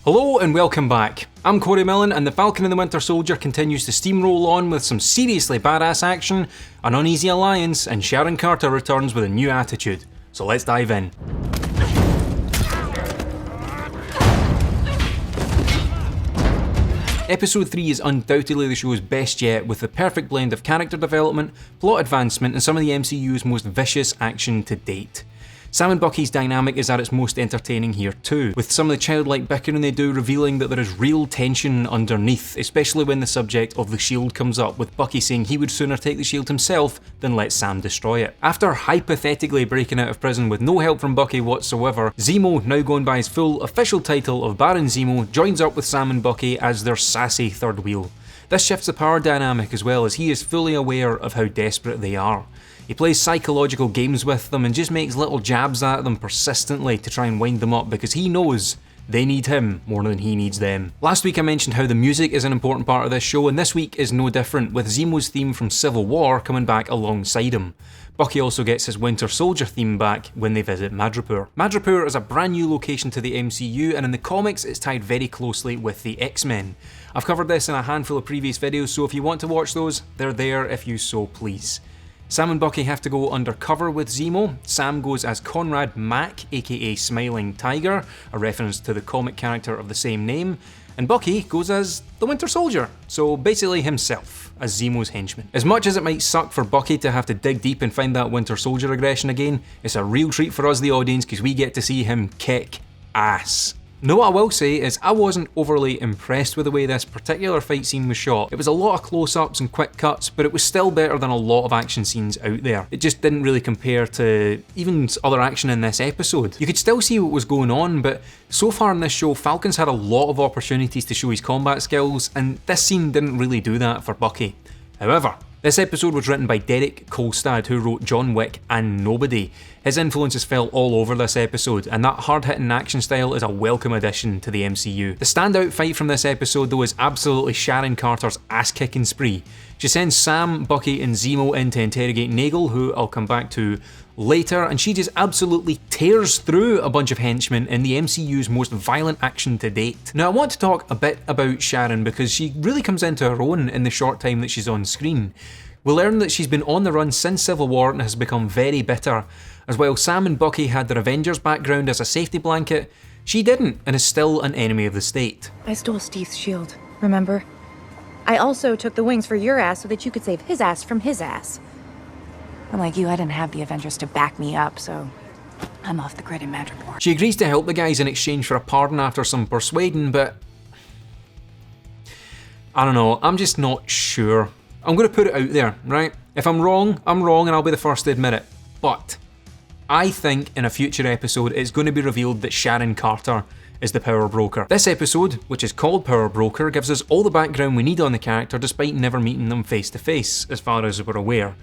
Hello and welcome back. I'm Corey Millen and the Falcon and the Winter Soldier continues to steamroll on with some seriously badass action, an uneasy alliance, and Sharon Carter returns with a new attitude. So let's dive in. Episode 3 is undoubtedly the show's best yet, with the perfect blend of character development, plot advancement, and some of the MCU's most vicious action to date. Sam and Bucky's dynamic is at its most entertaining here too, with some of the childlike bickering they do revealing that there is real tension underneath, especially when the subject of the shield comes up, with Bucky saying he would sooner take the shield himself than let Sam destroy it. After hypothetically breaking out of prison with no help from Bucky whatsoever, Zemo, now going by his full official title of Baron Zemo, joins up with Sam and Bucky as their sassy third wheel. This shifts the power dynamic as well, as he is fully aware of how desperate they are. He plays psychological games with them and just makes little jabs at them persistently to try and wind them up because he knows they need him more than he needs them. Last week I mentioned how the music is an important part of this show, and this week is no different, with Zemo's theme from Civil War coming back alongside him. Bucky also gets his Winter Soldier theme back when they visit Madripoor. Madripoor is a brand new location to the MCU, and in the comics it's tied very closely with the X-Men. I've covered this in a handful of previous videos, so if you want to watch those, they're there if you so please. Sam and Bucky have to go undercover with Zemo. Sam goes as Conrad Mack, aka Smiling Tiger, a reference to the comic character of the same name, and Bucky goes as the Winter Soldier, so basically himself, as Zemo's henchman. As much as it might suck for Bucky to have to dig deep and find that Winter Soldier aggression again, it's a real treat for us the audience because we get to see him kick ass. Now what I will say is I wasn't overly impressed with the way this particular fight scene was shot. It was a lot of close-ups and quick cuts, but it was still better than a lot of action scenes out there. It just didn't really compare to even other action in this episode. You could still see what was going on, but so far in this show, Falcon's had a lot of opportunities to show his combat skills, and this scene didn't really do that for Bucky. However, this episode was written by Derek Kolstad, who wrote John Wick and Nobody. His influences fell all over this episode, and that hard-hitting action style is a welcome addition to the MCU. The standout fight from this episode though is absolutely Sharon Carter's ass-kicking spree. She sends Sam, Bucky and Zemo in to interrogate Nagel, who I'll come back to later, and she just absolutely tears through a bunch of henchmen in the MCU's most violent action to date. Now I want to talk a bit about Sharon because she really comes into her own in the short time that she's on screen. We learn that she's been on the run since Civil War and has become very bitter, as while Sam and Bucky had their Avengers background as a safety blanket, she didn't and is still an enemy of the state. I stole Steve's shield, remember? I also took the wings for your ass so that you could save his ass from his ass. Unlike you, I didn't have the Avengers to back me up, so I'm off the grid in Madripoor. She agrees to help the guys in exchange for a pardon after some persuading, but I don't know, I'm just not sure. I'm going to put it out there, right? If I'm wrong and I'll be the first to admit it. But I think in a future episode it's going to be revealed that Sharon Carter is the power broker. This episode, which is called Power Broker, gives us all the background we need on the character despite never meeting them face to face, as far as we're aware.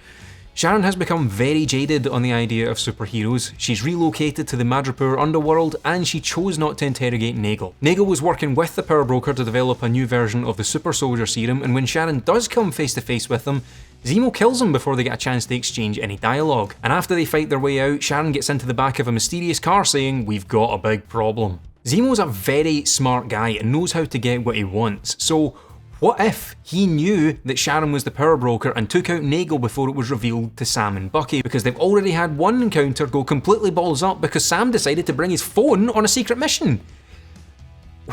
Sharon has become very jaded on the idea of superheroes. She's relocated to the Madripoor underworld and she chose not to interrogate Nagel. Nagel was working with the Power Broker to develop a new version of the Super Soldier Serum, and when Sharon does come face to face with him, Zemo kills him before they get a chance to exchange any dialogue. And after they fight their way out, Sharon gets into the back of a mysterious car saying, "We've got a big problem." Zemo's a very smart guy and knows how to get what he wants, so what if he knew that Sharon was the power broker and took out Nagel before it was revealed to Sam and Bucky, because they've already had one encounter go completely balls up because Sam decided to bring his phone on a secret mission?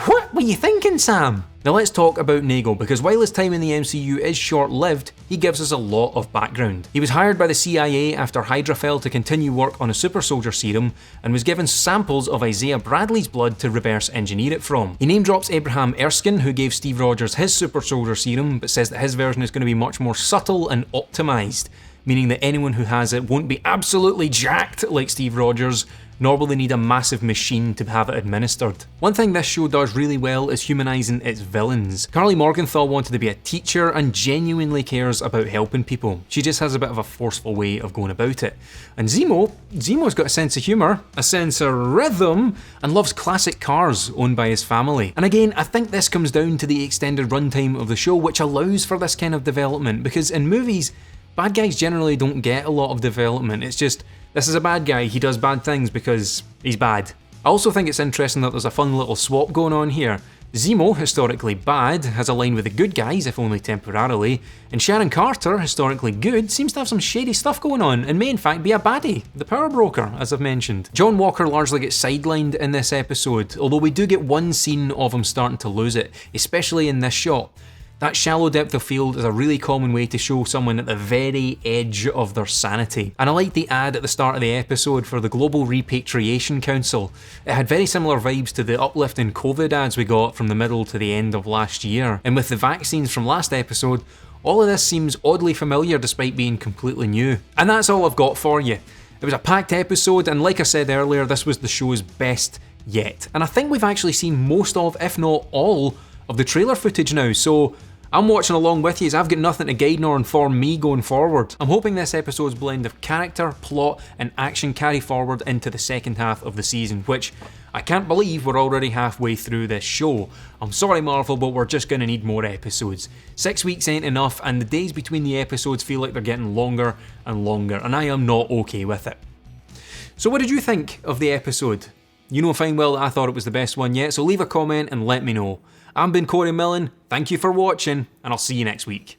What were you thinking, Sam? Now let's talk about Nagel, because while his time in the MCU is short-lived, he gives us a lot of background. He was hired by the CIA after Hydra fell to continue work on a Super Soldier Serum, and was given samples of Isaiah Bradley's blood to reverse engineer it from. He name drops Abraham Erskine, who gave Steve Rogers his Super Soldier Serum, but says that his version is going to be much more subtle and optimised, meaning that anyone who has it won't be absolutely jacked like Steve Rogers, nor will they need a massive machine to have it administered. One thing this show does really well is humanising its villains. Carly Morgenthau wanted to be a teacher and genuinely cares about helping people. She just has a bit of a forceful way of going about it. And Zemo's got a sense of humour, a sense of rhythm, and loves classic cars owned by his family. And again, I think this comes down to the extended runtime of the show, which allows for this kind of development, because in movies, bad guys generally don't get a lot of development. It's just, this is a bad guy, he does bad things because he's bad. I also think it's interesting that there's a fun little swap going on here. Zemo, historically bad, has a line with the good guys, if only temporarily, and Sharon Carter, historically good, seems to have some shady stuff going on and may in fact be a baddie, the power broker, as I've mentioned. John Walker largely gets sidelined in this episode, although we do get one scene of him starting to lose it, especially in this shot. That shallow depth of field is a really common way to show someone at the very edge of their sanity. And I like the ad at the start of the episode for the Global Repatriation Council. It had very similar vibes to the uplifting COVID ads we got from the middle to the end of last year. And with the vaccines from last episode, all of this seems oddly familiar despite being completely new. And that's all I've got for you. It was a packed episode, and like I said earlier, this was the show's best yet. And I think we've actually seen most of, if not all, of the trailer footage now, so I'm watching along with you as I've got nothing to guide nor inform me going forward. I'm hoping this episode's blend of character, plot and action carry forward into the second half of the season, which I can't believe we're already halfway through this show. I'm sorry Marvel, but we're just going to need more episodes. 6 weeks ain't enough, and the days between the episodes feel like they're getting longer and longer, and I am not okay with it. So what did you think of the episode? You know fine well that I thought it was the best one yet, so leave a comment and let me know. I've been Corey Millen, thank you for watching, and I'll see you next week.